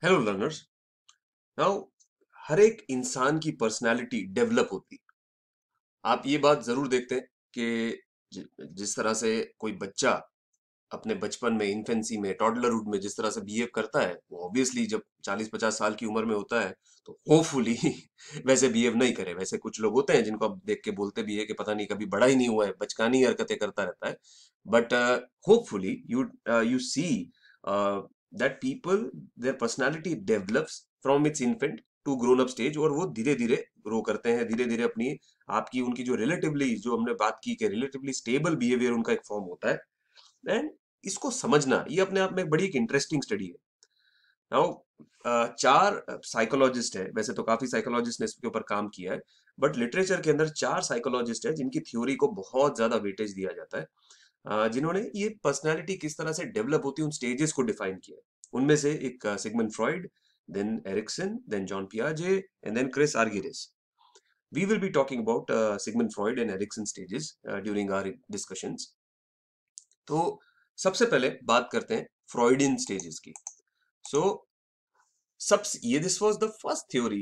Hello learners. Now हर एक इंसान की पर्सनालिटी डेवलप होती है। आप ये बात जरूर देखते हैं कि जिस तरह से कोई बच्चा अपने बचपन में इन्फेंसी में टॉडलरहुड में जिस तरह से बिहेव करता है, वो ऑब्वियसली जब 40-50 साल की उम्र में होता है तो होपफुली वैसे बिहेव नहीं करे। वैसे कुछ लोग होते हैं जिनको आप देख के बोलते भी है कि पता नहीं कभी बड़ा ही नहीं हुआ है, बचकानी हरकतें करता रहता है। But hopefully you see that people, their personality develops from its infant to grown up stage, और वो धीरे धीरे ग्रो करते हैं, धीरे धीरे अपनी आपकी उनकी जो रिलेटिवली, जो हमने बात की कि रिलेटिवली स्टेबल बिहेवियर उनका एक फॉर्म होता है। एंड इसको समझना ये अपने आप में एक बड़ी एक इंटरेस्टिंग स्टडी है। नाउ चार साइकोलॉजिस्ट है, वैसे तो काफी साइकोलॉजिस्ट ने इसके ऊपर काम किया है, बट लिटरेचर के अंदर चार साइकोलॉजिस्ट है जिनकी थ्योरी को बहुत ज्यादा वेटेज दिया जाता है, जिन्होंने ये पर्सनालिटी किस तरह से डेवलप होती है उन स्टेजेस को डिफाइन किया है। उनमें से एक Sigmund Freud, then Erikson, then Jean पियाजे, and then Chris Argyris. We will be talking about Sigmund Freud and Erikson stages during our discussions. तो सबसे पहले बात करते हैं फ्रॉइडियन स्टेजेस की। सो सब ये this was the first theory.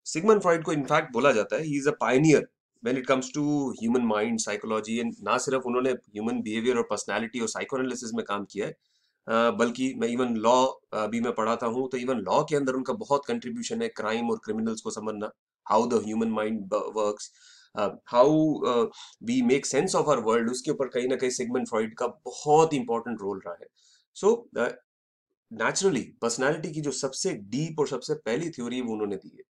Sigmund Freud को इनफैक्ट बोला जाता है he is a pioneer when it comes to human mind psychology, and ना सिर्फ उन्होंने ह्यूमन बिहेवियर और पर्सनालिटी और साइकोएनालिसिस में काम किया है, बल्कि मैं इवन लॉ भी मैं पढ़ाता हूँ, तो इवन लॉ के अंदर उनका बहुत कंट्रीब्यूशन है, क्राइम और क्रिमिनल्स को समझना, how the human mind works, how we make sense of our world, उसके ऊपर कहीं ना कहीं सिगमंड फ्रॉइड का बहुत इंपॉर्टेंट रोल रहा है। सो नेचुरली पर्सनालिटी की जो सबसे डीप और सबसे पहली थ्योरी वो उन्होंने दी है।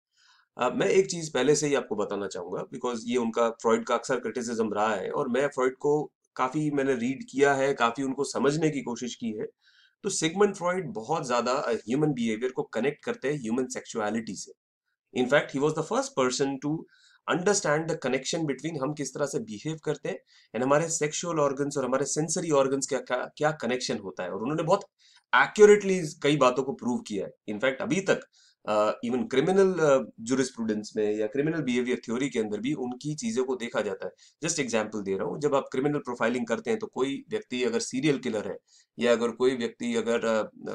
मैं एक चीज पहले से ही आपको बताना चाहूंगा, बिकॉज ये उनका फ्रॉइड का अक्सर क्रिटिसिज्म रहा है, और मैं फ्रॉइड को काफी मैंने रीड किया है, काफी उनको समझने की कोशिश की है। तो सिगमंड फ्रॉइड बहुत ज्यादा ह्यूमन बिहेवियर को कनेक्ट करते हैं ह्यूमन सेक्सुअलिटी से। In fact he was the first person to understand the connection between हम किस तरह से बिहेव करते हैं एंड हमारे सेक्सुअल ऑर्गन्स और हमारे सेंसरी ऑर्गन्स क्या क्या क्या कनेक्शन होता है, और उन्होंने बहुत एक्यूरेटली कई बातों को प्रूव किया है। इनफैक्ट अभी तक इवन क्रिमिनल जुरिस्प्रूडेंस में या क्रिमिनल बिहेवियर थ्योरी के अंदर भी उनकी चीजों को देखा जाता है। जस्ट एग्जांपल दे रहा हूँ, जब आप क्रिमिनल प्रोफाइलिंग करते हैं तो कोई व्यक्ति अगर सीरियल किलर है, या अगर कोई व्यक्ति अगर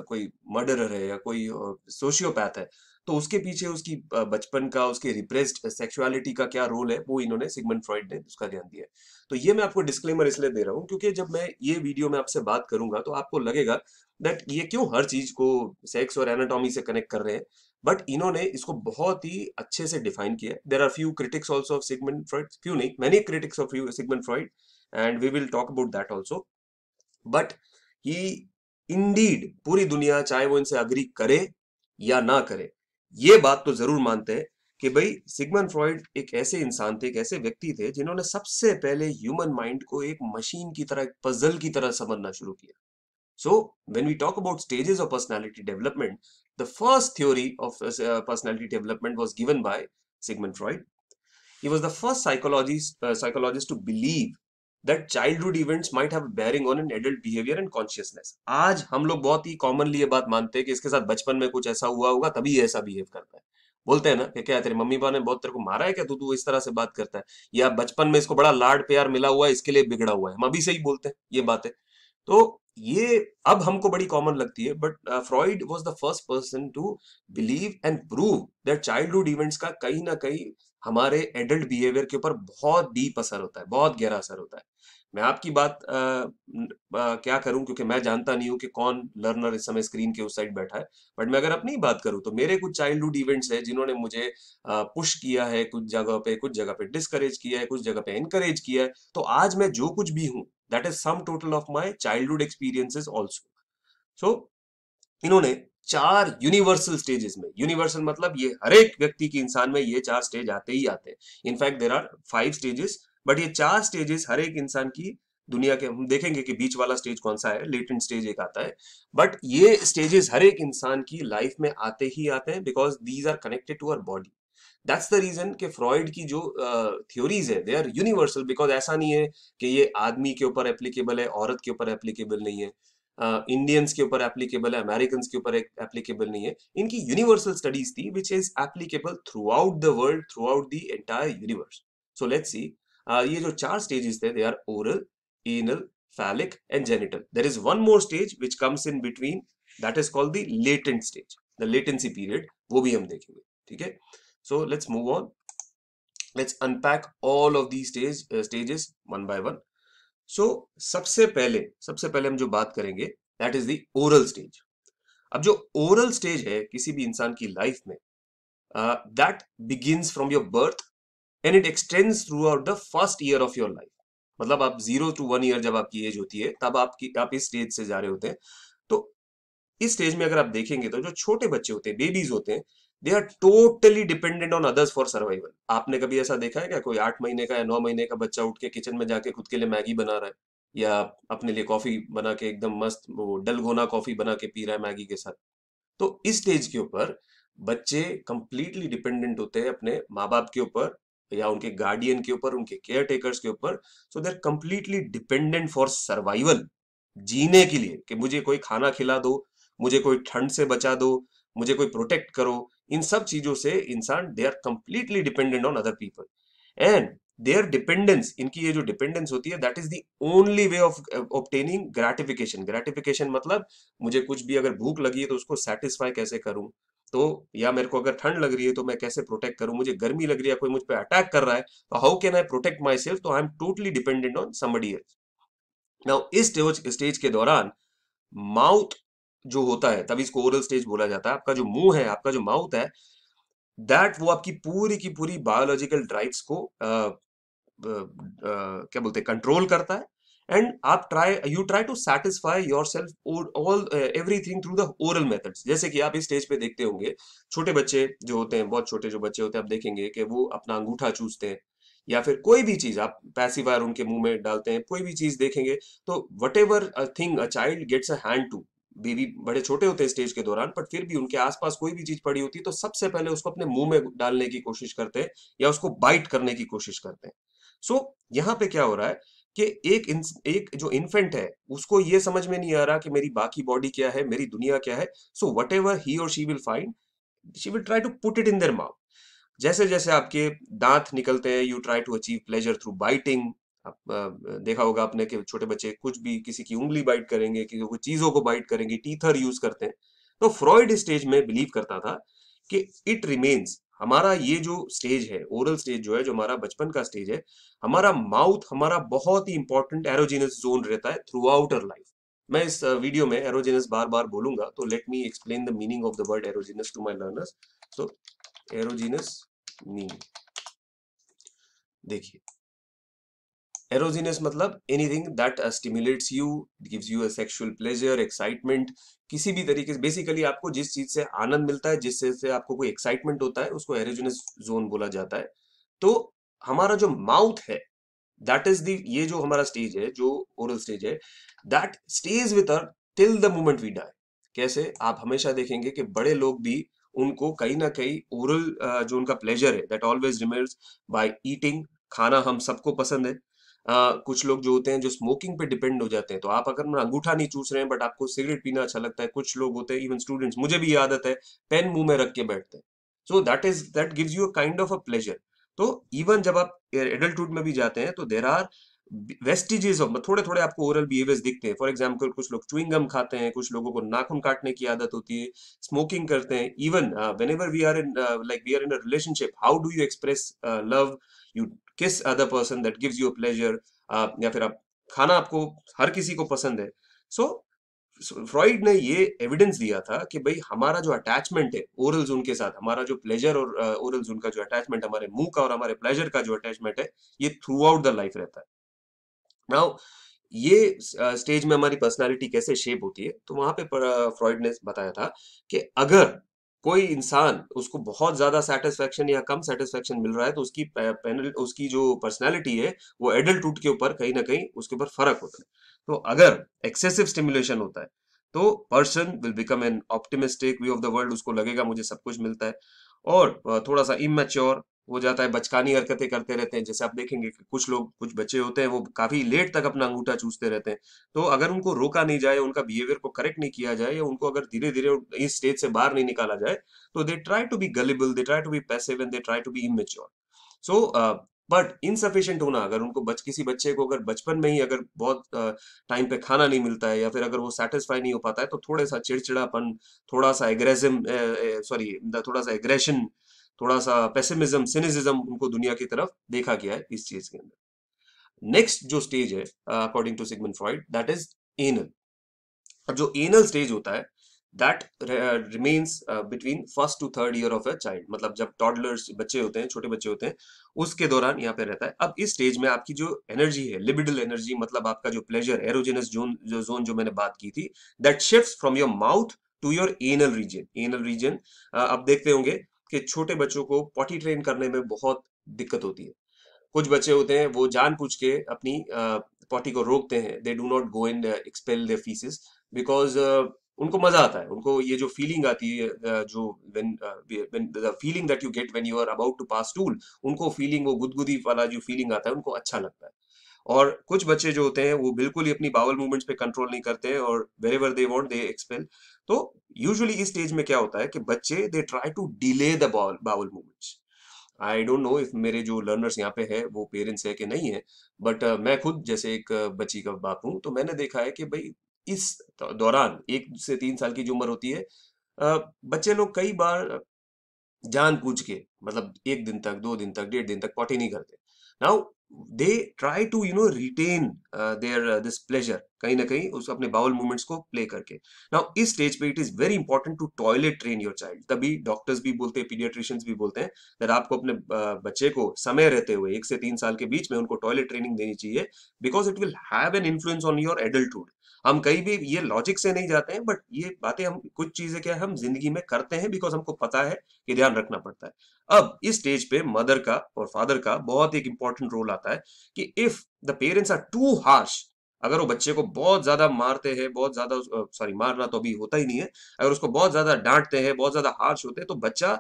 कोई मर्डरर है, या कोई सोशियोपैथ है, तो उसके पीछे उसकी बचपन का, उसके रिप्रेस्ड सेक्सुअलिटी का क्या रोल है, वो इन्होंने सिगमंड फ्रॉइड ने उसका ध्यान दिया है। तो ये मैं आपको डिस्क्लेमर इसलिए दे रहा हूँ क्योंकि जब मैं ये वीडियो में आपसे बात करूंगा तो आपको लगेगा दैट ये क्यों हर चीज को सेक्स और एनाटॉमी से कनेक्ट कर रहे हैं। बट इन्होंने इसको बहुत ही अच्छे से डिफाइन किया है। There are few critics also of Sigmund Freud, few नहीं, many critics of Sigmund Freud, and we will talk about that also. But he indeed पूरी दुनिया चाहे वो इनसे अग्री करे या ना करे, ये बात तो जरूर मानते हैं कि भाई सिगमंड फ्रॉइड एक ऐसे इंसान थे, एक ऐसे व्यक्ति थे जिन्होंने सबसे पहले ह्यूमन माइंड को एक मशीन की तरह, एक पजल की तरह समझना शुरू किया। So, when we talk about stages of personality development, the first theory of personality development was given by Sigmund Freud. He was the first psychologist to believe that childhood events might have a bearing on an adult behavior and consciousness. आज हम लोग बहुत ही commonly ये बात मानते हैं कि इसके साथ बचपन में कुछ ऐसा हुआ होगा तभी ये ऐसा बिहेव करता है। बोलते हैं ना कि क्या तेरे मम्मी पापा ने बहुत तेरे को मारा है क्या, तू इस तरह से बात करता है, या बचपन में इसको बड़ा लाड प्यार मिला हुआ है इसके लिए बिगड़ा हुआ है। हम अभी से ही बोलते हैं ये बातें। तो ये अब हमको बड़ी कॉमन लगती है, but Freud was the first person to believe and prove that childhood events का कहीं ना कहीं हमारे एडल्ट बिहेवियर के ऊपर बहुत डीप असर होता है, बहुत गहरा असर होता है। मैं आपकी बात क्या करूं, क्योंकि मैं जानता नहीं हूं कि कौन लर्नर इस समय स्क्रीन के उस साइड बैठा है। बट मैं अगर अपनी बात करूं तो मेरे कुछ चाइल्डहुड इवेंट्स हैं जिन्होंने मुझे पुश किया है, कुछ जगह पे डिस्करेज किया है, कुछ जगह पे एनकरेज किया है। तो आज मैं जो कुछ भी हूं, that is sum total of my childhood experiences also. So इन्होंने चार यूनिवर्सल स्टेजेस में, यूनिवर्सल मतलब ये हर एक व्यक्ति के इंसान में ये चार स्टेज आते ही आते हैं। In fact there are 5 stages, but ये चार स्टेजेस हर एक इंसान की दुनिया के, हम देखेंगे कि बीच वाला स्टेज कौन सा है, लेटेंट स्टेज एक आता है। बट ये स्टेजेस हर एक इंसान की लाइफ में आते ही आते हैं, because these are connected to our body. That's the reason कि फ्रॉइड की जो थ्योरीज है दे आर यूनिवर्सल, बिकॉज ऐसा नहीं है कि ये आदमी के ऊपर एप्लीकेबल है, औरत के ऊपर एप्लीकेबल नहीं है, इंडियंस के ऊपर एप्लीकेबल है, अमेरिकन के ऊपर एप्लीकेबल नहीं है। इनकी यूनिवर्सल स्टडीज थी which is applicable throughout the world, throughout the entire universe. So let's see, ये जो चार स्टेजेस थे, they are oral, anal, phallic and genital. There is one more stage which comes in between, that is called the latent stage. The latency period, वो भी हम देखेंगे। ठीक है, so let's move on, let's unpack all of the stages one by one. So सबसे पहले हम जो बात करेंगे that is the oral stage. अब जो ओरल स्टेज है किसी भी इंसान की लाइफ में, that begins from your birth and it extends through out the first year of your life. मतलब आप 0 to 1 ईयर जब आपकी एज होती है तब आप इस स्टेज से जा रहे होते हैं। तो इस स्टेज में अगर आप देखेंगे तो जो छोटे बच्चे होते हैं, बेबीज होते हैं, they are totally dependent on others for survival. आपने कभी ऐसा देखा है क्या, कोई 8 महीने का या 9 महीने का बच्चा उठ के किचन में जाके खुद के लिए मैगी बना रहा है, या अपने लिए कॉफी बना के एकदम मस्त वो डलगोना कॉफी बना के पी रहा है मैगी के साथ? तो इस स्टेज के ऊपर बच्चे कंप्लीटली डिपेंडेंट होते हैं अपने माँ बाप के ऊपर, या उनके गार्डियन के ऊपर, उनके केयर टेकर्स के ऊपर। So they are completely dependent for survival, जीने के लिए, कि मुझे कोई खाना खिला दो, मुझे कोई ठंड से बचा दो, मुझे कोई प्रोटेक्ट करो। इन सब चीजों से इंसान, they are completely dependent on other people and their dependence, इनकी ये जो डिपेंडेंस होती है that is the only way of obtaining gratification. Gratification मतलब मुझे कुछ भी अगर भूख लगी है तो उसको सेटिस्फाई कैसे करूं, तो या मेरे को अगर ठंड लग रही है तो मैं कैसे प्रोटेक्ट करूं, मुझे गर्मी लग रही है, कोई मुझ पे अटैक कर रहा है, तो how can I protect myself, तो I am totally dependent on somebody else. Now इस स्टेज के दौरान माउथ जो होता है, तभी इसको ओरल स्टेज बोला जाता है। आपका जो मुंह है, आपका जो माउथ है, दैट वो आपकी पूरी की पूरी बायोलॉजिकल ड्राइव्स को क्या बोलते हैं, कंट्रोल करता है। एंड आप you try to satisfy yourself all everything through the oral methods. जैसे कि आप इस स्टेज पे देखते होंगे, छोटे बच्चे जो होते हैं, बहुत छोटे जो बच्चे होते हैं, आप देखेंगे कि वो अपना अंगूठा चूसते हैं, या फिर कोई भी चीज आप पैसिफायर उनके मुंह में डालते हैं, कोई भी चीज देखेंगे तो whatever thing a child gets a hand to, baby बड़े छोटे होते हैं स्टेज के दौरान, पर फिर भी उनके आसपास कोई भी चीज पड़ी होती है तो सबसे पहले उसको अपने मुंह में डालने की कोशिश करते हैं, या उसको बाइट करने की कोशिश करते हैं। सो यहाँ पे क्या हो रहा है कि एक जो इन्फेंट है उसको ये समझ में नहीं आ रहा कि मेरी बाकी बॉडी क्या है, मेरी दुनिया क्या है। सो वट एवर ही और she will find, she will try to put it in their mouth. जैसे जैसे आपके दांत निकलते हैं, you try to achieve pleasure through biting. देखा होगा आपने कि छोटे बच्चे कुछ भी, किसी की उंगली बाइट करेंगे, किसी को चीजों को बाइट करेंगे, टीथर यूज करते हैं। तो फ्रॉइड स्टेज में बिलीव करता था कि इट रिमेन्स, हमारा ये जो स्टेज है, ओरल स्टेज जो है, जो हमारा बचपन का स्टेज है, हमारा माउथ हमारा बहुत ही इंपॉर्टेंट एरोजेनस जोन रहता है थ्रू आउट अवर लाइफ। मैं इस वीडियो में एरोजेनस बार बार बोलूंगा, तो let me explain the meaning of the word erogenous to my learners. So erogenous mean, देखिए, एरोजीनस मतलब anything that stimulates you, gives you a sexual pleasure, excitement, किसी भी तरीके से, बेसिकली आपको जिस चीज से आनंद मिलता है, जिससे से आपको कोई एक्साइटमेंट होता है, उसको एरोजीनस जोन बोला जाता है। तो हमारा जो माउथ है, दैट इज द, ये जो हमारा स्टेज है, जो ओरल स्टेज है, that stage with us till the moment we die. कैसे, आप हमेशा देखेंगे कि बड़े लोग भी, उनको कहीं ना कहीं ओरल जो उनका प्लेजर है that always remains by eating. खाना हम सबको पसंद है। कुछ लोग जो होते हैं जो स्मोकिंग पे डिपेंड हो जाते हैं, तो आप अगर अंगूठा नहीं चूस रहे हैं बट आपको सिगरेट पीना अच्छा लगता है। कुछ लोग होते हैं, इवन स्टूडेंट्स, मुझे भी ये आदत है, पेन मुंह में रख के बैठते हैं। So that gives you a kind of a pleasure. तो इवन जब आप एडल्टहुड में भी जाते हैं तो देर आर वेस्टिजेस ऑफ, थोड़े थोड़े आपको ओरल बिहेवियर्स दिखते हैं। फॉर एग्जाम्पल, कुछ लोग च्युइंग गम खाते हैं, कुछ लोगों को नाखून काटने की आदत होती है, स्मोकिंग करते हैं। Even whenever we are in, like we are in a relationship, how do you express love, you kiss other person, that gives you a pleasure. या फिर आप, खाना आपको हर किसी को पसंद है। सो फ्रॉइड ने ये एविडेंस दिया था कि भाई हमारा जो अटैचमेंट है ओरल जोन के साथ, हमारा जो प्लेजर और ओरल जोन का जो अटैचमेंट, हमारे मुंह का और हमारे प्लेजर का जो अटैचमेंट है, ये थ्रू आउट द लाइफ रहता है। नाउ ये स्टेज में हमारी पर्सनालिटी कैसे शेप होती है, तो वहां पे फ्रॉइड ने बताया था कि अगर कोई इंसान, उसको बहुत ज्यादा सेटिस्फेक्शन या कम सेटिस्फेक्शन मिल रहा है, तो उसकी पैनल, उसकी जो पर्सनालिटी है, वो एडल्टहुड के ऊपर कहीं ना कहीं उसके ऊपर फर्क होता है। तो अगर एक्सेसिव स्टिमुलेशन होता है तो person will become an optimistic view of the world, उसको लगेगा मुझे सब कुछ मिलता है। और थोड़ा सा इमेच्योर हो जाता है, बचकानी हरकतें करते रहते हैं। जैसे आप देखेंगे कि कुछ लोग, कुछ बच्चे होते हैं, वो काफी लेट तक अपना अंगूठा चूसते रहते हैं। तो अगर उनको रोका नहीं जाए, उनका बिहेवियर को करेक्ट नहीं किया जाए, या उनको अगर धीरे धीरे इस स्टेज से बाहर नहीं निकाला जाए, तो they try to be gullible, they try to be passive and they try to be immature. So but insufficient होना, अगर उनको किसी बच्चे को अगर बचपन में ही अगर बहुत टाइम पे खाना नहीं मिलता है, या फिर अगर वो सेटिस्फाई नहीं हो पाता है, तो थोड़ा सा चिड़चिड़ापन, थोड़ा सा एग्रेसिव, सॉरी, थोड़ा सा एग्रेशन, थोड़ा सा पेसिमिज्म, सिनिसिज्म उनको दुनिया की तरफ देखा गया है इस चीज के अंदर। नेक्स्ट जो स्टेज है according to Sigmund Freud, that is anal. और जो एनल स्टेज होता है, that remains between first to third year of a child, मतलब जब टॉडलर्स बच्चे होते हैं, छोटे बच्चे होते हैं, उसके दौरान यहाँ पे रहता है। अब इस स्टेज में आपकी जो एनर्जी है, लिबिडल एनर्जी, मतलब आपका जो प्लेजर, एरोजेनस जोन जो मैंने बात की थी, that shifts from your mouth to your anal region. Anal region, आप देखते होंगे कि छोटे बच्चों को पॉटी ट्रेन करने में बहुत दिक्कत होती है। कुछ बच्चे होते हैं वो जानबूझ के अपनी पॉटी को रोकते हैं, they do not go and expel their faeces, because उनको मजा आता है, उनको ये जो फीलिंग आती है, जो when the feeling that you get when you are about to pass stool, उनको फीलिंग, वो गुदगुदी वाला जो फीलिंग आता है, उनको अच्छा लगता है। और कुछ बच्चे जो होते हैं वो बिल्कुल ही अपनी बाउल मूवमेंट्स पे कंट्रोल नहीं करते हैं, और wherever they want they expel. तो यूजुअली इस स्टेज में क्या होता है कि बच्चे they try to delay the bowel movements. I don't know if मेरे जो लर्नर्स यहाँ पे है वो पेरेंट्स है कि नहीं है, बट मैं खुद जैसे एक बच्ची का बाप हूँ, तो मैंने देखा है कि भाई इस दौरान 1 से 3 साल की जो उम्र होती है, बच्चे लोग कई बार जानबूझ के, मतलब 1 दिन तक, 2 दिन तक, 1.5 दिन तक पॉटी नहीं करते। Now they try to retain their this pleasure, कहीं ना कहीं उस अपने बाउल मूवमेंट्स को प्ले करके। नाउ इस स्टेज पे it is very important to toilet train your child. तभी डॉक्टर्स भी बोलते हैं, पीडियाट्रिशियंस भी बोलते हैं, that आपको अपने बच्चे को समय रहते हुए 1 से 3 साल के बीच में उनको टॉयलेट ट्रेनिंग देनी चाहिए, because it will have an influence on your adulthood. हम कहीं भी ये लॉजिक से नहीं जाते हैं, बट ये बातें हम, कुछ चीजें क्या हम जिंदगी में करते हैं बिकॉज हमको पता है कि ध्यान रखना पड़ता है। अब इस स्टेज पे मदर का और फादर का बहुत एक इंपॉर्टेंट रोल आता है कि if the parents are too harsh, अगर वो बच्चे को बहुत ज्यादा मारते हैं, बहुत ज्यादा, सॉरी, मारना तो अभी होता ही नहीं है, अगर उसको बहुत ज्यादा डांटते हैं, बहुत ज्यादा हार्श होते हैं, तो बच्चा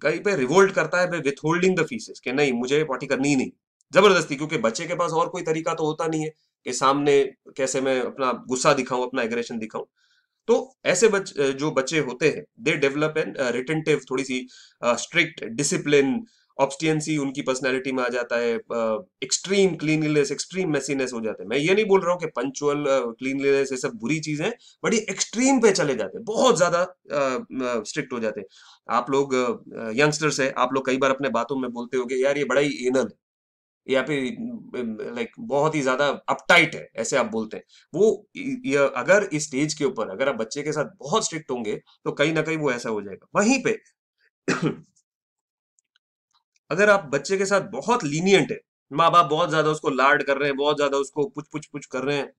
कहीं पे रिवोल्ट करता है विथ होल्डिंग द फीसेस, कि नहीं मुझे पॉटी करनी ही नहीं, जबरदस्ती, क्योंकि बच्चे के पास और कोई तरीका तो होता नहीं है कि सामने कैसे मैं अपना गुस्सा दिखाऊं, अपना एग्रेशन दिखाऊं। तो ऐसे जो बच्चे होते हैं, दे डेवलप एन रिटेंटिव, थोड़ी सी स्ट्रिक्ट डिसिप्लिन, ऑब्स्टियंसी उनकी पर्सनैलिटी में आ जाता है, एक्सट्रीम क्लीनलीनेस, एक्सट्रीम मेसीनेस हो जाते हैं। मैं ये नहीं बोल रहा हूँ कि पंचुअल क्लीनलीनेस ये सब बुरी चीज है, बट ये एक्सट्रीम पे चले जाते हैं, बहुत ज्यादा स्ट्रिक्ट हो जाते हैं। आप लोग यंगस्टर्स है, आप लोग कई बार अपने बातों में बोलते होगे, यार ये बड़ा ही एनल है, या फिर लाइक बहुत ही ज्यादा अपटाइट है, ऐसे आप बोलते हैं। वो ये अगर इस स्टेज के ऊपर अगर आप बच्चे के साथ बहुत स्ट्रिक्ट होंगे, तो कहीं ना कहीं वो ऐसा हो जाएगा। वहीं पे अगर आप बच्चे के साथ बहुत लीनियंट है, माँ बाप बहुत ज्यादा उसको लाड कर रहे हैं, बहुत ज्यादा उसको पुछ पुछ पुछ कर रहे हैं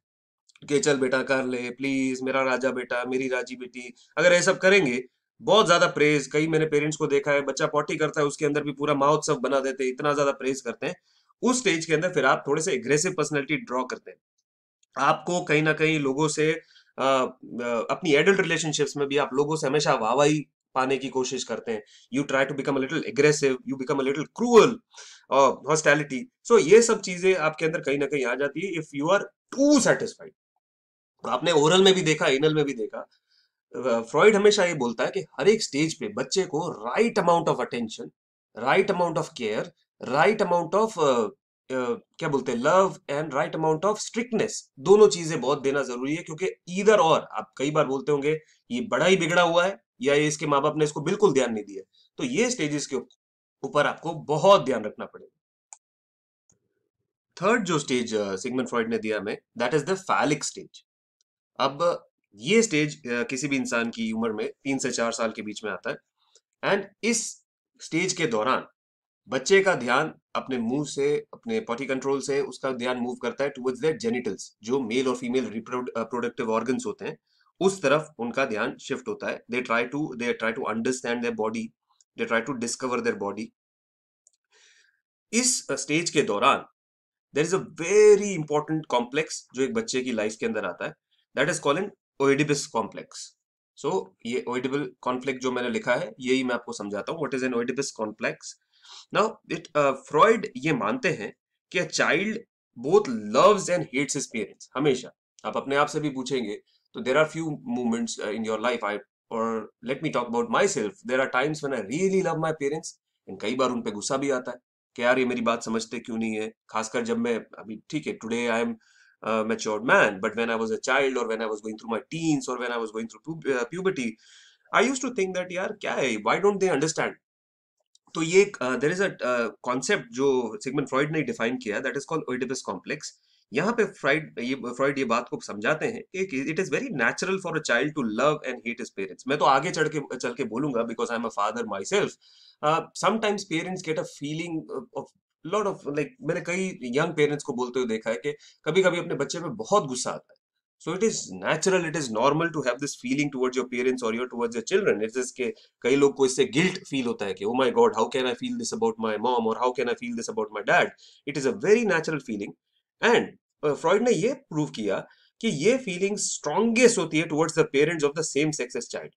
कि चल बेटा कर ले प्लीज, मेरा राजा बेटा, मेरी राजी बेटी, अगर ये सब करेंगे, बहुत ज्यादा प्रेज, कई मैंने पेरेंट्स को देखा है, बच्चा पॉटी करता है उसके अंदर भी पूरा महोत्सव बना देते हैं, इतना ज्यादा प्रेज करते हैं। उस स्टेज के अंदर फिर आप थोड़े से एग्रेसिव पर्सनैलिटी ड्रॉ करते हैं। आपको कहीं ना कहीं लोगों से अपनी एडल्ट रिलेशनशिप्स में भी आप लोगों से हमेशा वाहवाही पाने की कोशिश करते हैं। You try to become a little aggressive, you become a little cruel, hostility. So ये सब चीजें आपके अंदर कहीं ना कहीं आ जाती है if you are too satisfied. आपने ओरल में भी देखा, एनल में भी देखा, फ्रॉइड हमेशा ये बोलता है कि हर एक स्टेज पे बच्चे को right amount of attention, right amount of care, right amount of क्या बोलते हैं, love, and right amount of strictness, दोनों चीजें बहुत देना जरूरी है। क्योंकि ईदर और, आप कई बार बोलते होंगे ये बड़ा ही बिगड़ा हुआ है, या ये इसके माँ बाप ने इसको बिल्कुल ध्यान नहीं दिया, तो ये स्टेजेस के ऊपर आपको बहुत ध्यान रखना पड़ेगा। थर्ड जो स्टेज सिगमंड फ्रॉइड ने दिया हमें, that is the phallic stage. अब ये स्टेज किसी भी इंसान की उम्र में 3 से 4 साल के बीच में आता है, एंड इस स्टेज के दौरान बच्चे का ध्यान अपने मुंह से, अपने पॉटी कंट्रोल से उसका ध्यान मूव करता है टुवर्ड्स देयर जेनिटल्स, जो मेल और फीमेल रिप्रोडक्टिव ऑर्गन्स होते हैं, उस तरफ उनका ध्यान शिफ्ट होता है। They try to understand their body, they try to discover their body. इस स्टेज के दौरान there is a very important complex जो एक बच्चे की लाइफ के अंदर आता है, that is called an Oedipus complex. So ये ओइडिपल कॉन्फ्लिक्ट जो मैंने लिखा है, यही मैं आपको समझाता हूँ, what is an Oedipus complex. Now it Freud ये मानते हैं कि a child both loves and hates his parents. हमेशा आप अपने आप से भी पूछेंगे, तो there are few moments in your life, I, और let me talk about myself, there are times when I really love my parents, and कई बार उन पे गुस्सा भी आता है। कि यार ये मेरी बात समझते क्यों नहीं है, खासकर जब मैं अभी ठीक है today I am matured man, but when I was a child or when I was going through my teens or when I was going through puberty, I used to think that यार क्या है, why don't they understand? तो ये there is a concept जो Sigmund Freud ने define किया, that is called Oedipus complex. यहाँ पे फ्रॉइड ये बात को समझाते हैं कि it is very natural for a child to love and hate his parents. मैं तो आगे चल के बोलूंगा because I am a father myself. Sometimes parents get a feeling of lot of like, मैंने कई यंग पेरेंट्स को बोलते हुए देखा है कि कभी कभी अपने बच्चे पे बहुत गुस्सा आता है। So it is natural, it is normal to have this feeling towards your parents और your towards your children. It is के कई लोग को इससे गिल्ट फील होता है कि oh my God, how can I feel this about my mom और how can I feel this about my dad. It is a very natural feeling. And Freud ने ये प्रूव किया कि ये फीलिंग स्ट्रॉन्गेस्ट होती है towards the parents of the same sex as child.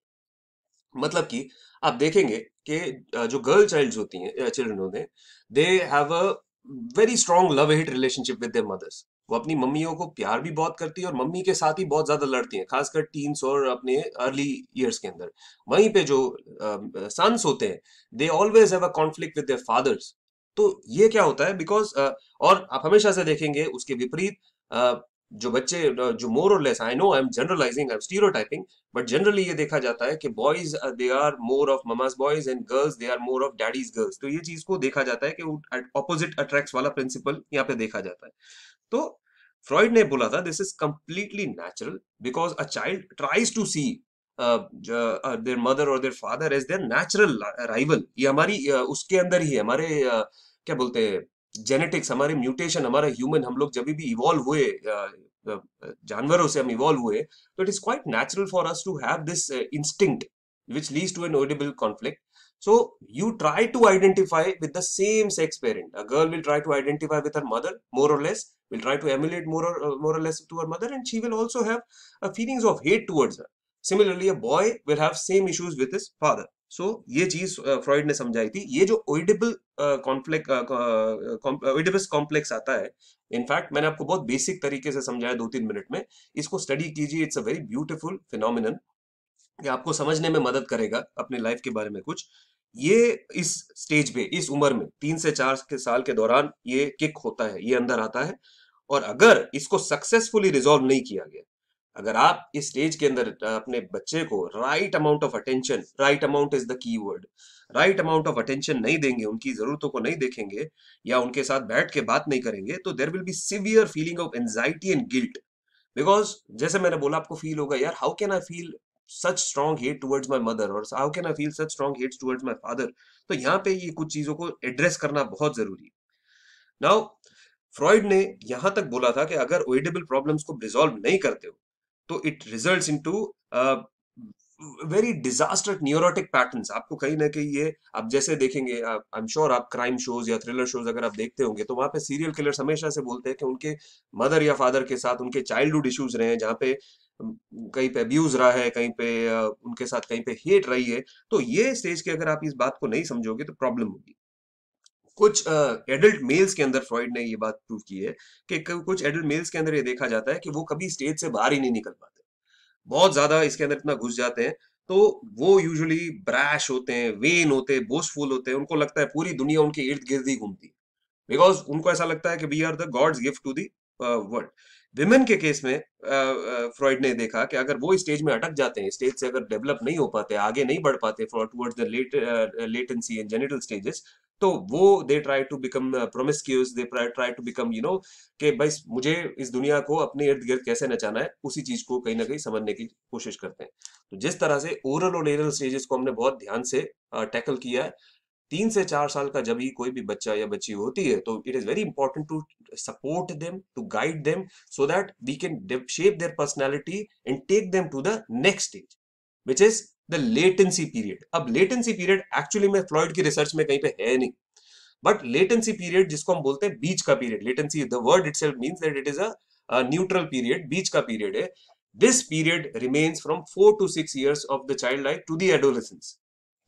मतलब कि आप देखेंगे कि जो गर्ल चाइल्ड्स होती हैं, चिल्ड्रन होते हैं, they have a very strong love hate relationship with their mothers. वो अपनी मम्मियों को प्यार भी बहुत करती है और मम्मी के साथ ही बहुत ज्यादा लड़ती हैं, खासकर टीन्स और अपने अर्ली ईयर्स के अंदर। वहीं पे जो सन्स होते हैं, they always have a conflict with their fathers. तो ये क्या होता है बिकॉज और आप हमेशा से देखेंगे उसके विपरीत जो बच्चे जो मोर और less, I know I am generalising, I am stereotyping, but generally ये देखा जाता है कि boys they are more of mama's boys and girls they are more of daddy's girls. तो ये चीज को देखा जाता है कि ऑपोजिट अट्रैक्ट्स वाला प्रिंसिपल यहाँ पे देखा जाता है। तो फ्रॉइड ने बोला था this is completely natural because a child tries to see their mother और their father as their natural rival. ये हमारी उसके अंदर ही है, हमारे क्या बोलते हैं, जेनेटिक्स, हमारे म्यूटेशन, हमारा ह्यूमन, हम लोग जब भी इवॉल्व हुए जानवरों से हम इवॉल्व हुए, तो it is quite natural for us to have this instinct which leads to an audible conflict. So you try to identify with the same sex parent. A girl will try to identify with her mother, more or less, will try to emulate more or less to her mother, and she will also have feelings of hate towards her. Similarly, a boy will have same issues with his father. So ये चीज Freud ने समझाई थी। ये जो ओइडिबल conflict, ओइडिपस complex आता है, in fact मैंने आपको बहुत बेसिक तरीके से समझाया 2-3 मिनट में। इसको स्टडी कीजिए, it's a very beautiful phenomenon कि आपको समझने में मदद करेगा अपने लाइफ के बारे में कुछ। ये इस स्टेज पे, इस उम्र में 3 से 4 के साल के दौरान ये किक होता है, ये अंदर आता है। और अगर इसको सक्सेसफुली रिजॉल्व नहीं किया गया, अगर आप इस स्टेज के अंदर अपने बच्चे को right amount of attention, right amount is the key word, right amount of attention नहीं देंगे, उनकी जरूरतों को नहीं देखेंगे या उनके साथ बैठ के बात नहीं करेंगे, तो there will be severe feeling of anxiety and guilt. Because जैसे मैंने बोला, आपको फील होगा यार how can I feel such strong hate towards my mother और how can I feel such strong hate towards my father. तो यहाँ पे ये कुछ चीजों को एड्रेस करना बहुत जरूरी है। नाउ फ्रॉइड ने यहां तक बोला था कि अगर ओइडेबल प्रॉब्लम्स को रिजॉल्व नहीं करते हो, तो it results into very disaster neurotic patterns. आपको कहीं ना कहीं ये, आप जैसे देखेंगे, आई एम श्योर आप क्राइम शोज या थ्रिलर शोज अगर आप देखते होंगे, तो वहां पे सीरियल किलर्स हमेशा से बोलते हैं कि उनके मदर या फादर के साथ उनके चाइल्डहुड इश्यूज रहे हैं, जहाँ पे कहीं पे अब्यूज रहा है, कहीं पे उनके साथ कहीं पे हेट रही है। तो ये स्टेज के अगर आप इस बात को नहीं समझोगे तो प्रॉब्लम होगी। कुछ एडल्ट मेल्स के अंदर फ्रॉइड ने ये बात प्रूव की है कि कुछ एडल्ट मेल्स के अंदर ये देखा जाता है कि वो कभी स्टेज से बाहर ही नहीं निकल पाते, बहुत ज्यादा इसके अंदर इतना घुस जाते हैं। तो वो यूजुअली ब्रैश होते हैं, वेन होते हैं, बोस्टफुल होते हैं, उनको लगता है पूरी दुनिया उनके इर्द गिर्द ही घूमती है, बिकॉज उनको ऐसा लगता है कि we are the God's gift to the world. Women के केस में फ्रॉइड ने देखा कि अगर वो स्टेज में अटक जाते हैं, स्टेज से अगर डेवलप नहीं हो पाते, आगे नहीं बढ़ पाते for towards the latency and genital stages, तो वो they try to become promiscuous, they try to become कि भाई मुझे इस दुनिया को अपने इर्द गिर्द कैसे नचाना है, उसी चीज को कहीं ना कहीं समझने की कोशिश करते हैं। तो जिस तरह से ओरल और एरल स्टेजेस को हमने बहुत ध्यान से टैकल किया है, 3 से 4 साल का जब ही कोई भी बच्चा या बच्ची होती है, तो it is very important to support them, to guide them, so that we can shape their personality and take them to the next stage which is the latency period. अब लेटेंसी पीरियड एक्चुअली में Freud की research में कहीं पे है नहीं, but latency period जिसको हम बोलते हैं बीच का period, latency the word itself means that it is a neutral period, बीच का पीरियड है। This period remains from 4 to 6 years of the child life to the adolescence.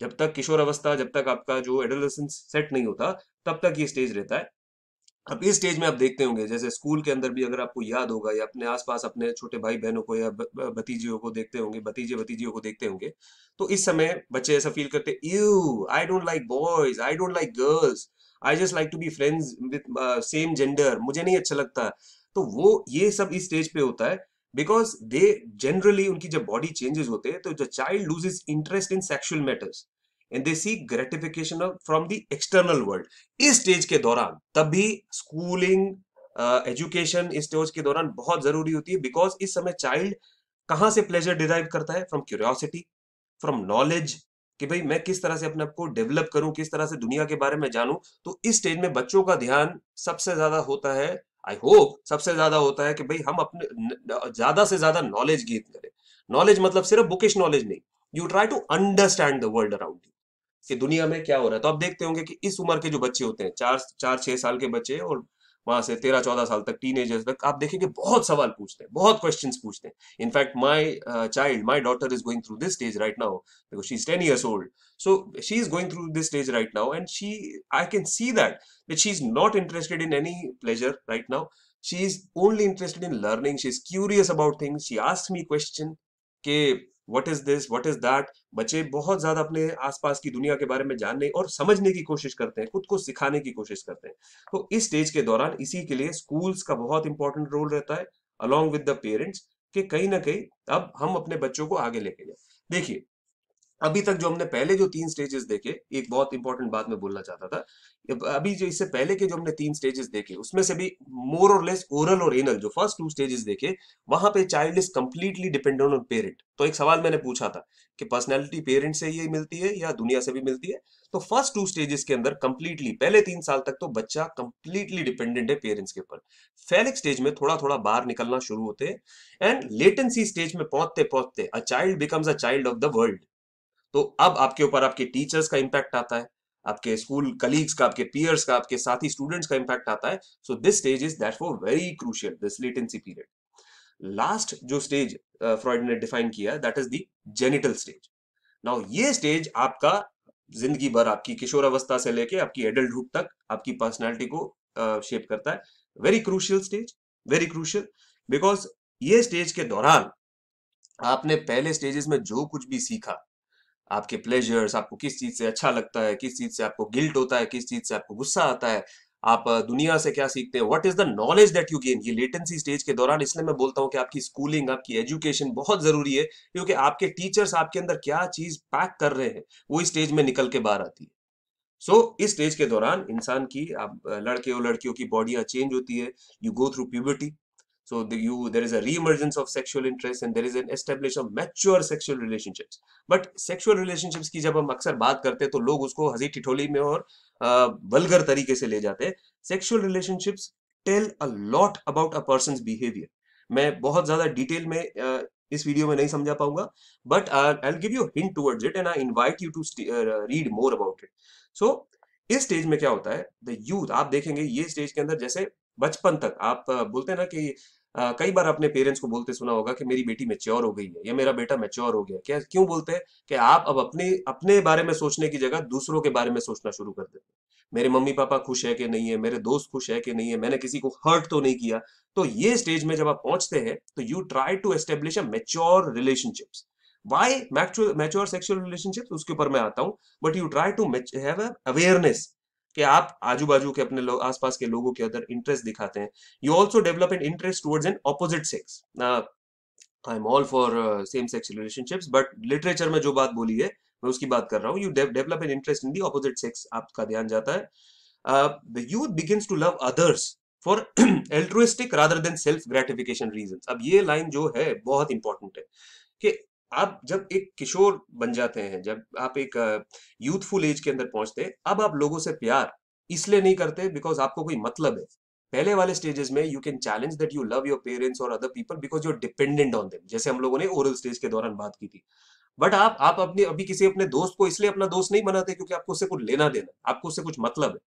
जब तक किशोर अवस्था, जब तक आपका जो एडोलेसेंस सेट नहीं होता, तब तक ये स्टेज रहता है। अब इस स्टेज में आप देखते होंगे, जैसे स्कूल के अंदर भी अगर आपको याद होगा, या अपने आसपास अपने छोटे भाई बहनों को या भतीजियों को देखते होंगे, भतीजे भतीजियों को देखते होंगे, तो इस समय बच्चे ऐसा फील करते, you I don't like boys, I don't like girls, I just like to be friends with same gender, मुझे नहीं अच्छा लगता। तो वो ये सब इस स्टेज पे होता है बिकॉज दे जनरली, उनकी जब बॉडी चेंजेस होते हैं तो the child loses interest in sexual matters and they seek gratification from the external world. इस स्टेज के दौरान तभी स्कूलिंग, एजुकेशन इस स्टेज के दौरान बहुत जरूरी होती है बिकॉज इस समय चाइल्ड कहाँ से प्लेजर डिराइव करता है? फ्रॉम क्यूरियोसिटी, फ्रॉम नॉलेज, कि भाई मैं किस तरह से अपने आप को डेवलप करूं, किस तरह से दुनिया के बारे में जानूं। तो इस स्टेज में बच्चों का ध्यान सबसे ज्यादा होता है, आई होप सबसे ज्यादा होता है कि भाई हम अपने ज्यादा से ज्यादा नॉलेज गेन करें। नॉलेज मतलब सिर्फ बुकिश नॉलेज नहीं, you try to understand the world around you, कि दुनिया में क्या हो रहा है। तो आप देखते होंगे कि इस उम्र के जो बच्चे होते हैं, 4-6 साल के बच्चे और वहां से 13-14 साल तक, टीनेजर्स तक, आप देखेंगे बहुत सवाल पूछते हैं, बहुत क्वेश्चंस पूछते हैं। In fact my daughter is going through this stage right now because she is 10 years old. So she is going through this stage right now, and I can see that she is not interested in any pleasure right now. She is only interested in learning. She is curious about things. She asks me question कि what is this, what is that. बच्चे बहुत ज्यादा अपने आसपास की दुनिया के बारे में जानने और समझने की कोशिश करते हैं, खुद को सिखाने की कोशिश करते हैं। तो इस स्टेज के दौरान इसी के लिए स्कूल्स का बहुत इंपॉर्टेंट रोल रहता है, अलॉन्ग विद द पेरेंट्स, कि कहीं ना कहीं अब हम अपने बच्चों को आगे लेके जाए। देखिए, अभी तक जो हमने पहले जो 3 स्टेजेस देखे, एक बहुत इंपॉर्टेंट बात मैं बोलना चाहता था। अभी जो इससे पहले के जो हमने 3 स्टेजेस देखे, उसमें से भी मोर और लेस ओरल और एनल, जो फर्स्ट 2 स्टेजेस देखे, वहां पे child is completely dependent on parent. तो एक सवाल मैंने पूछा था कि पर्सनैलिटी पेरेंट से ही मिलती है या दुनिया से भी मिलती है? तो फर्स्ट 2 स्टेजेस के अंदर कंप्लीटली, पहले 3 साल तक तो बच्चा कंप्लीटली डिपेंडेंट है पेरेंट्स के ऊपर। फेलिक स्टेज में थोड़ा थोड़ा बाहर निकलना शुरू होते हैं, एंड लेटेंसी स्टेज में पहुंचते पहुंचते a child becomes a child of the world. तो अब आपके ऊपर आपके टीचर्स का इंपैक्ट आता है, आपके स्कूल कलीग्स का, आपके पियर्स का, आपके साथी स्टूडेंट्स का इंपैक्ट आता है। So this stage is that for very crucial, this latency period. Last जो स्टेज फ्रॉइड ने डिफाइन किया, that is the genital stage. Now ये स्टेज आपका जिंदगी भर, आपकी किशोर अवस्था से लेके आपकी एडल्टहुड तक आपकी पर्सनैलिटी को शेप करता है। Very crucial stage, very crucial, because ये स्टेज के दौरान आपने पहले स्टेजेस में जो कुछ भी सीखा, आपके प्लेजर्स, आपको किस चीज से अच्छा लगता है, किस चीज से आपको गिल्ट होता है, किस चीज से आपको गुस्सा आता है, आप दुनिया से क्या सीखते हैं, what is the knowledge that you gain, ये लेटेंसी स्टेज के दौरान। इसलिए मैं बोलता हूँ कि आपकी स्कूलिंग, आपकी एजुकेशन बहुत जरूरी है, क्योंकि आपके टीचर्स आपके अंदर क्या चीज पैक कर रहे हैं वो इस स्टेज में निकल के बाहर आती है। इस स्टेज के दौरान इंसान की, आप लड़के और लड़कियों की बॉडियां चेंज होती है, you go through puberty. There is a re-emergence of sexual interest and there is an establishment of mature sexual relationships. But sexual relationships की जब हम अक्सर बात करते हैं तो लोग उसको हंसी ठिठोली में और वल्गर तरीके से ले जाते हैं। Sexual relationships tell a lot about a person's behavior. मैं बहुत ज्यादा डिटेल में इस वीडियो में नहीं समझा पाऊंगा, but I will give you hint towards it and I invite you to read more about it. So इस स्टेज में क्या होता है, द यूथ, आप देखेंगे ये स्टेज के अंदर, जैसे बचपन तक आप बोलते हैं ना कि कई बार अपने पेरेंट्स को बोलते सुना होगा कि मेरी बेटी मैच्योर हो गई है या मेरा बेटा मैच्योर हो गया। क्या क्यों बोलते हैं? कि आप अब अपने अपने बारे में सोचने की जगह दूसरों के बारे में सोचना शुरू कर देते हैं। मेरे मम्मी पापा खुश है कि नहीं है, मेरे दोस्त खुश है कि नहीं है, मैंने किसी को हर्ट तो नहीं किया। तो ये स्टेज में जब आप पहुंचते हैं तो you try to establish a mature relationships. Why mature sexual relationships, उसके ऊपर मैं आता हूं। But you try to have awareness कि आप आजू बाजू के अपने लोग, आसपास के लोगों के अंदर इंटरेस्ट दिखाते हैं। You also develop an interest towards an opposite sex. I am all for same sex relationships, but literature में जो बात बोली है मैं उसकी बात कर रहा हूँ। You develop an interest in the opposite sex, आपका ध्यान जाता है। The youth begins to love others for altruistic rather than self gratification reasons. अब ये लाइन जो है बहुत इंपॉर्टेंट है, कि आप जब एक किशोर बन जाते हैं, जब आप एक यूथफुल एज के अंदर पहुंचते हैं, अब आप लोगों से प्यार इसलिए नहीं करते बिकॉज आपको कोई मतलब है। पहले वाले स्टेजेस में you can challenge that you love your parents और other people because you are dependent on them, जैसे हम लोगों ने ओरल स्टेज के दौरान बात की थी। बट आप अपने अभी किसी अपने दोस्त को इसलिए अपना दोस्त नहीं बनाते क्योंकि आपको उससे कुछ लेना देना, आपको उससे कुछ मतलब है।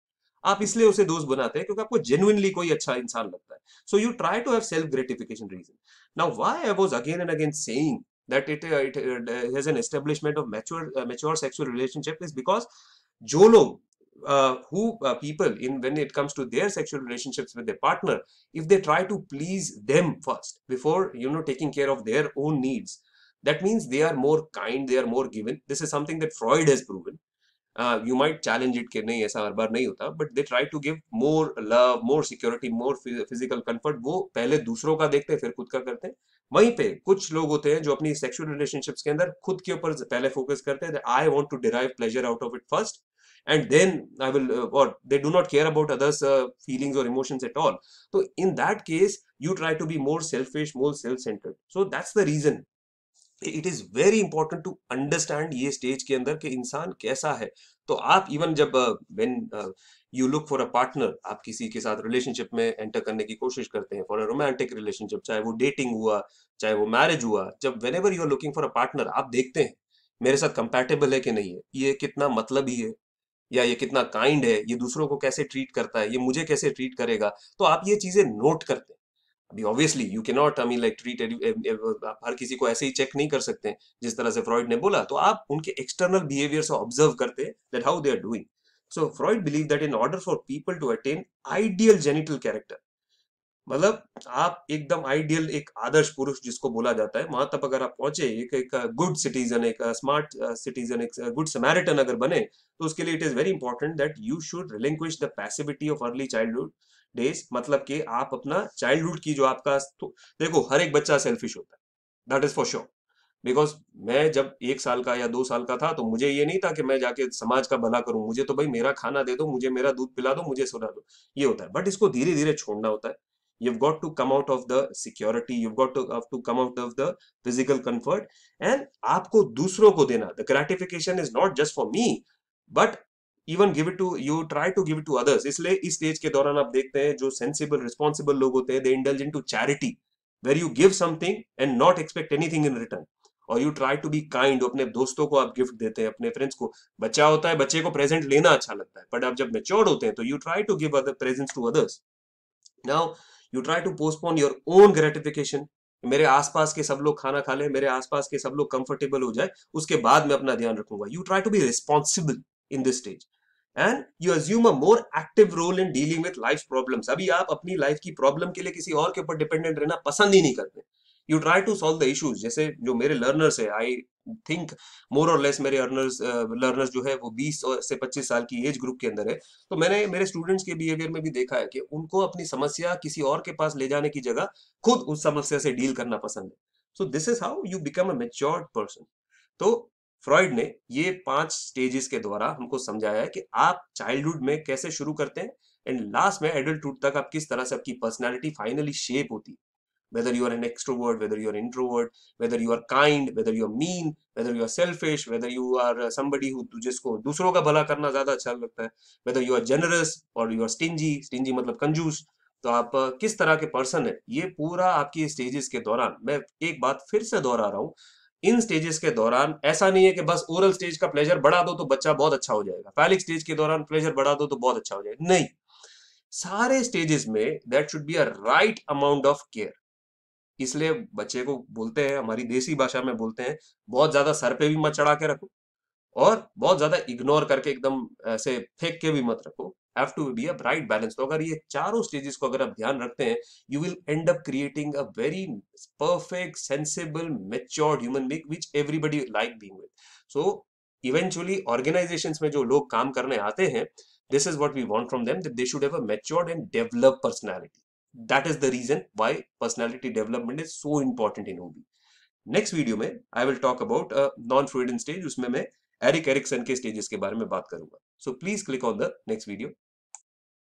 आप इसलिए उसे दोस्त बनाते हैं क्योंकि आपको जेन्युइनली कोई अच्छा इंसान लगता है। So you try to have self gratification reason. Now why I was again and again saying that it has an establishment of mature sexual relationship is because जो लोग who people in when it comes to their sexual relationships with their partner, if they try to please them first before taking care of their own needs, that means they are more kind, they are more given. This is something that Freud has proven. You might challenge it कि नहीं ऐसा हर बार नहीं होता, but they try to give more love, more security, more physical comfort. वो पहले दूसरों का देखते हैं फिर खुद का करते हैं। वहीं पे कुछ लोग होते हैं जो अपनी सेक्सुअल रिलेशनशिप्स के अंदर खुद के ऊपर पहले फोकस करते हैं, I want to derive pleasure out of it first and then I will or they do not care about others feelings or emotions at all. So in that case you try to be more selfish, more self-centered. So that's the reason it is very important to understand ये stage के अंदर कि इंसान कैसा है। तो आप even जब when you look for a partner, आप किसी के साथ रिलेशनशिप में एंटर करने की कोशिश करते हैं फॉर अ रोमांटिक रिलेशनशिप, चाहे वो डेटिंग हुआ चाहे वो मैरिज हुआ, जब whenever you are looking for a partner आप देखते हैं मेरे साथ कंपैटिबल है कि नहीं है, ये कितना मतलबी है, या ये कितना काइंड है, ये दूसरों को कैसे ट्रीट करता है, ये मुझे कैसे ट्रीट करेगा। तो आप ये चीजें नोट करते हैं। अभी obviously you can not I mean like treat, आप हर किसी को ऐसे ही चेक नहीं कर सकते हैं जिस तरह से फ्रॉइड ने बोला। तो आप उनके एक्सटर्नल बिहेवियर से ऑब्जर्व करते हैं that how they are doing. So Freud believe that in order for people to attain ideal genital character, मतलब आप एकदम आइडियल एक आदर्श पुरुष जिसको बोला जाता है, वहां तक अगर आप पहुंचे, एक एक गुड सिटीजन, एक स्मार्ट सिटीजन, एक गुड समैरिटन अगर बने, तो उसके लिए it is very important that you should relinquish the passivity of early childhood days. मतलब कि आप अपना चाइल्डहुड की जो आपका, तो देखो हर एक बच्चा सेल्फिश होता है, that is for sure. Because मैं जब 1 साल का या 2 साल का था तो मुझे ये नहीं था कि मैं जाके समाज का भला करूं, मुझे तो भाई मेरा खाना दे दो, मुझे मेरा दूध पिला दो, मुझे सुला दो, ये होता है। बट इसको धीरे धीरे छोड़ना होता है। you've got to come out of the security, you've got to have to come out of the physical comfort, and आपको दूसरों को देना, the gratification is not just for me but even give it to you, try to give it to others। इसलिए इस stage के दौरान आप देखते हैं जो सेंसिबल रिस्पॉन्सिबल लोग होते हैं, they indulge into charity where you give something and not expect anything in return, और you try to be kind. अपने दोस्तों को आप गिफ्ट देते हैं, अपने फ्रेंड्स को, बच्चा होता है बच्चे को प्रेजेंट लेना अच्छा लगता है, बट आप जब मेच्योर्ड होते हैं तो you try to give other presents to others. Now you try to postpone your own gratification, मेरे आसपास के सब लोग खाना खा ले, मेरे आसपास के सब लोग कंफर्टेबल हो जाए, उसके बाद मैं अपना ध्यान रखूंगा। You try to be responsible in this stage and you assume a more active role in dealing with life problems. अभी आप अपनी लाइफ की प्रॉब्लम के लिए किसी और के ऊपर डिपेंडेंट रहना पसंद ही नहीं करते। You try to solve the issues. जैसे जो मेरे लर्नर्स है, आई थिंक मोर और लेस मेरे लर्नर्स जो है वो 20 से 25 साल की एज ग्रुप के अंदर है। तो मैंने मेरे स्टूडेंट्स के बिहेवियर में भी देखा है कि उनको अपनी समस्या किसी और के पास ले जाने की जगह खुद उस समस्या से डील करना पसंद है। So this is how you become a matured person. तो फ्रॉइड ने ये 5 स्टेजेस के द्वारा हमको समझाया है कि आप चाइल्डहुड में कैसे शुरू करते हैं एंड लास्ट में एडल्टहुड तक आप किस तरह से आपकी पर्सनैलिटी फाइनली शेप होती है। whether you are an extrovert, whether you are introvert, whether you are kind, whether you are mean, whether you are selfish, whether you are somebody who जिसको दूसरों का भला करना ज्यादा अच्छा लगता है, whether you are generous or you are stingy, stingy मतलब कंजूस, तो आप किस तरह के पर्सन है, ये पूरा आपकी स्टेजेस के दौरान, मैं एक बात फिर से दोहरा रहा हूँ, इन स्टेजेस के दौरान ऐसा नहीं है कि बस ओरल स्टेज का प्लेजर बढ़ा दो तो बच्चा बहुत अच्छा हो जाएगा, फैलिक स्टेज के दौरान प्लेजर बढ़ा दो तो बहुत अच्छा हो जाएगा, नहीं। सारे स्टेजेस में that should be a right amount of care. इसलिए बच्चे को बोलते हैं, हमारी देसी भाषा में बोलते हैं, बहुत ज्यादा सर पे भी मत चढ़ा के रखो और बहुत ज्यादा इग्नोर करके एकदम ऐसे फेंक के भी मत रखो। Have to be a right balance. तो अगर ये चारों स्टेजेस को अगर आप ध्यान रखते हैं, you will and up creating a very perfect, sensible, matured human being which everybody like being with. So eventually organisations में जो लोग काम करने आते हैं, this is what we want from them, that they should have a matured and developed personality. That is the reason why personality development is so important in OB. Next video में I will talk about non Freudian stage, उसमें मैं Erik Erikson के stages के बारे में बात करूंगा। So please click on the next video.